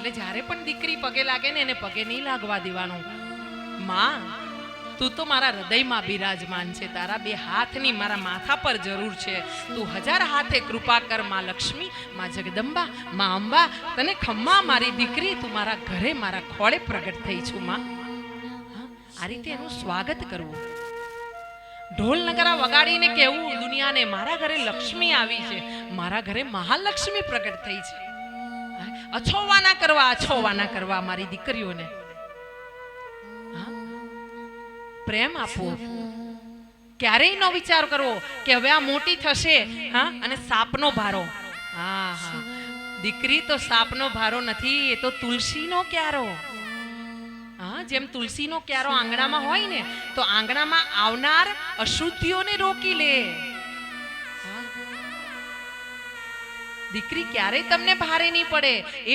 એટલે જ્યારે પણ દીકરી પગે લાગે ને એને પગે નહીં લાગવા દેવાનો. માં, તું તો મારા હૃદયમાં બિરાજમાન છે, તારા બે હાથની મારા માથા પર જરૂર છે. તું 1000 હાથે કૃપા કર માં લક્ષ્મી, માં જગદંબા, માં અંબા, તને ખમ્મા મારી દીકરી, તું મારા ઘરે મારા ખોળે પ્રગટ થઈ છું માં. આ રીતે એનું સ્વાગત કરવું, ઢોલ નગારા વગાડીને કહેવું દુનિયાને મારા ઘરે લક્ષ્મી આવી છે, મારા ઘરે મહાલક્ષ્મી પ્રગટ થઈ છે. અછોવાના કરવા મારી દીકરીઓને પ્રેમ આપો. ક્યારેય નો વિચાર કરવો કે હવે આ મોટી થશે અને સાપનો ભારો. દીકરી તો સાપનો ભારો નથી, એ તો તુલસીનો ક્યારો. જેમ તુલસીનો ક્યારો આંગણામાં હોય ને તો આંગણામાં આવનાર અશુદ્ધિઓને રોકી લે. દીકરી ક્યારેય તમને ભારે નહીં પડે. એ